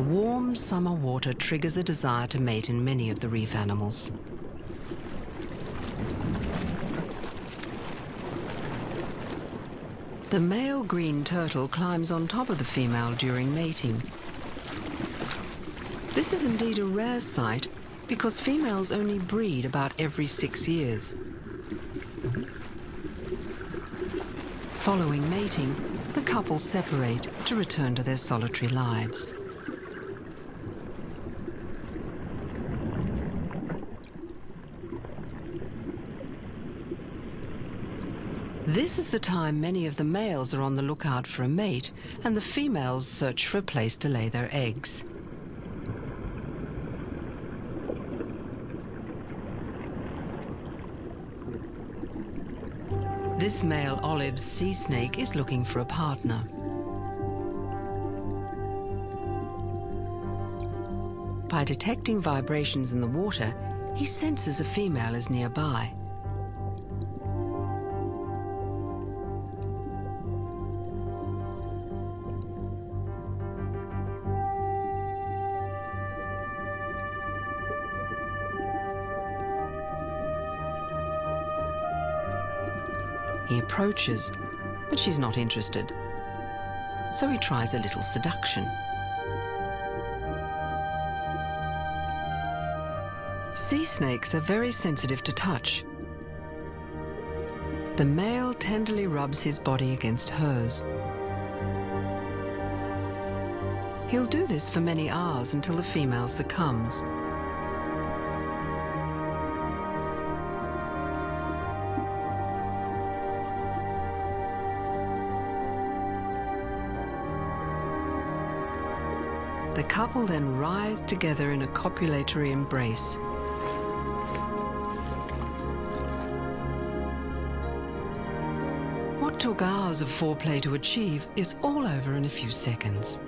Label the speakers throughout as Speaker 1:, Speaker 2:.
Speaker 1: warm summer water triggers a desire to mate in many of the reef animals. The male green turtle climbs on top of the female during mating. This is indeed a rare sight because females only breed about every 6 years. Following mating, the couple separate to return to their solitary lives. This is the time many of the males are on the lookout for a mate, and the females search for a place to lay their eggs. This male olive sea snake is looking for a partner. By detecting vibrations in the water, he senses a female is nearby. He approaches, but she's not interested. So he tries a little seduction. Sea snakes are very sensitive to touch. The male tenderly rubs his body against hers. He'll do this for many hours until the female succumbs. The couple then writhe together in a copulatory embrace. What took hours of foreplay to achieve is all over in a few seconds.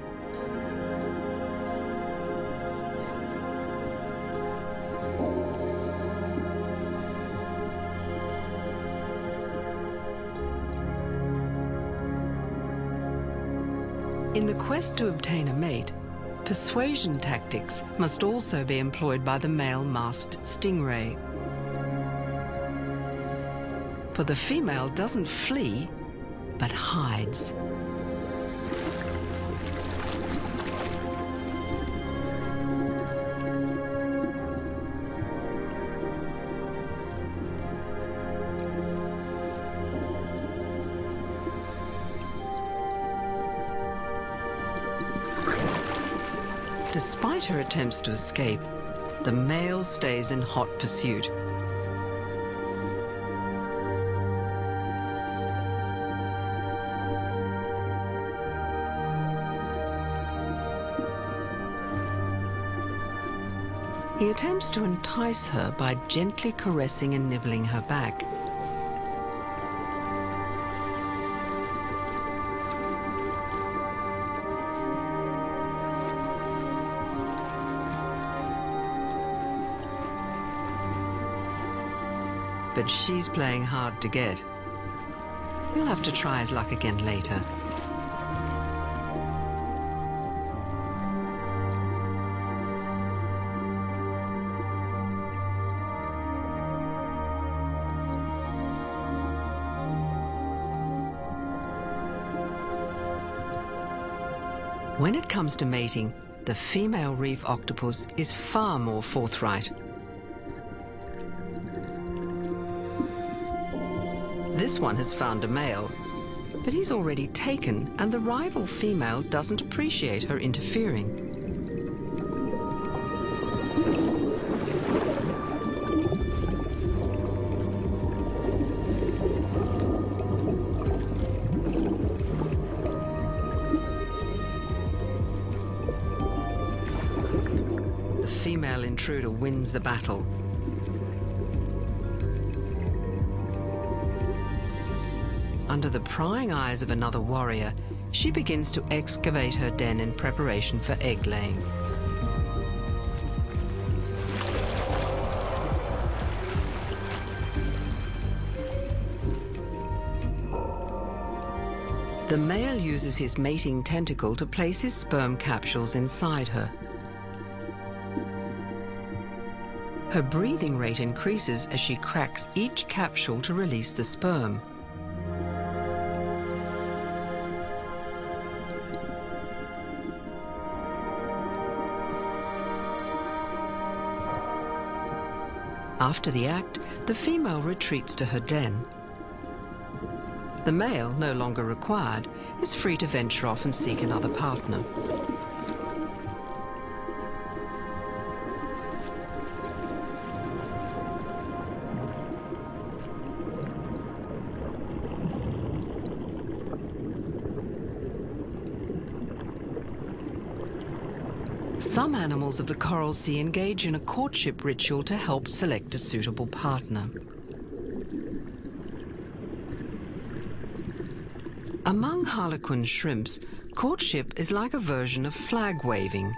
Speaker 1: In the quest to obtain a mate, persuasion tactics must also be employed by the male masked stingray. For the female doesn't flee, but hides. Despite her attempts to escape, the male stays in hot pursuit. He attempts to entice her by gently caressing and nibbling her back. But she's playing hard to get. He'll have to try his luck again later. When it comes to mating, the female reef octopus is far more forthright. This one has found a male, but he's already taken, and the rival female doesn't appreciate her interfering. The female intruder wins the battle. Under the prying eyes of another warrior, she begins to excavate her den in preparation for egg-laying. The male uses his mating tentacle to place his sperm capsules inside her. Her breathing rate increases as she cracks each capsule to release the sperm. After the act, the female retreats to her den. The male, no longer required, is free to venture off and seek another partner. Some animals of the coral sea engage in a courtship ritual to help select a suitable partner. Among harlequin shrimps, courtship is like a version of flag waving.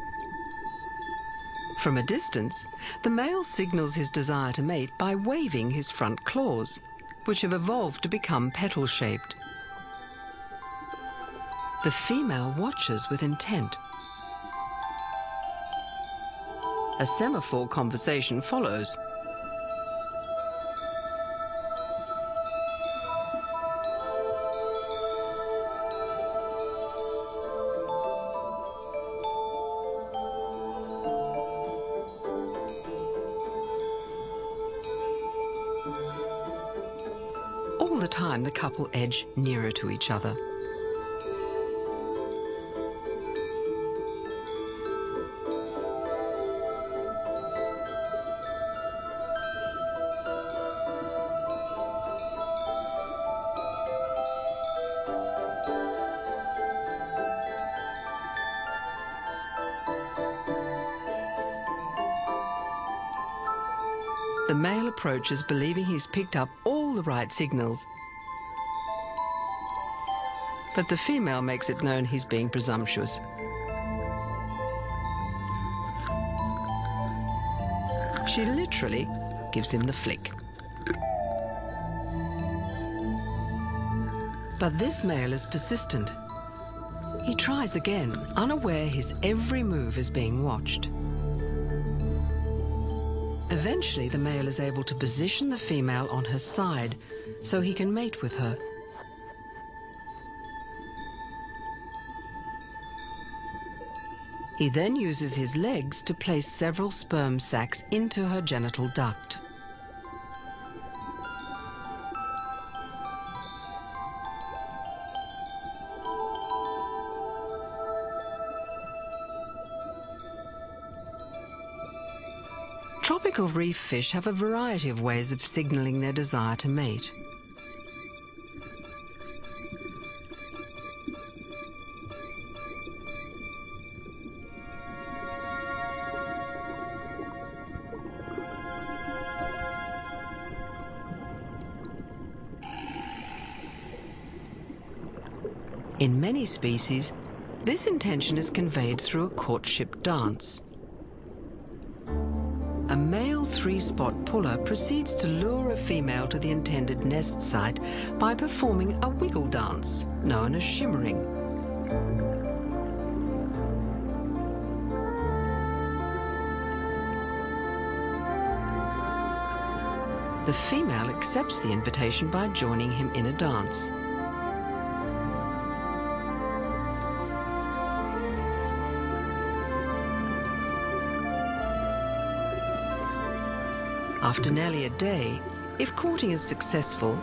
Speaker 1: From a distance, the male signals his desire to mate by waving his front claws, which have evolved to become petal-shaped. The female watches with intent. A semaphore conversation follows. All the time, the couple edge nearer to each other. The male approaches, believing he's picked up all the right signals. But the female makes it known he's being presumptuous. She literally gives him the flick. But this male is persistent. He tries again, unaware his every move is being watched. Eventually, the male is able to position the female on her side so he can mate with her. He then uses his legs to place several sperm sacs into her genital duct. Tropical reef fish have a variety of ways of signaling their desire to mate. In many species, this intention is conveyed through a courtship dance. A male three-spot puller proceeds to lure a female to the intended nest site by performing a wiggle dance, known as shimmering. The female accepts the invitation by joining him in a dance. After nearly a day, if courting is successful,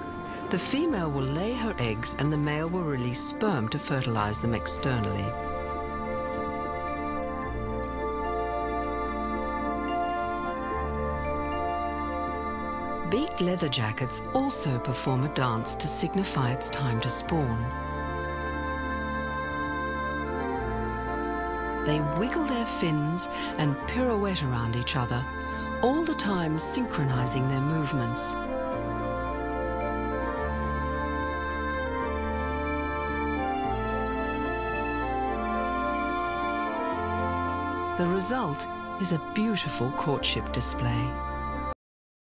Speaker 1: the female will lay her eggs and the male will release sperm to fertilize them externally. Beaked leather jackets also perform a dance to signify it's time to spawn. They wiggle their fins and pirouette around each other, all the time synchronizing their movements. The result is a beautiful courtship display.